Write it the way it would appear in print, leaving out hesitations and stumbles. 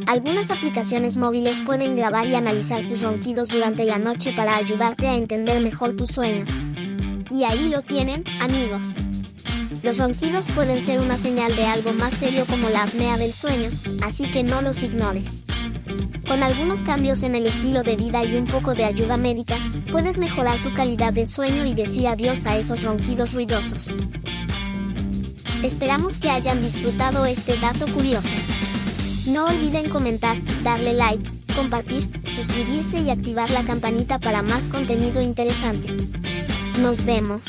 Algunas aplicaciones móviles pueden grabar y analizar tus ronquidos durante la noche para ayudarte a entender mejor tu sueño. Y ahí lo tienen, amigos. Los ronquidos pueden ser una señal de algo más serio como la apnea del sueño, así que no los ignores. Con algunos cambios en el estilo de vida y un poco de ayuda médica, puedes mejorar tu calidad de sueño y decir adiós a esos ronquidos ruidosos. Esperamos que hayan disfrutado este dato curioso. No olviden comentar, darle like, compartir, suscribirse y activar la campanita para más contenido interesante. Nos vemos.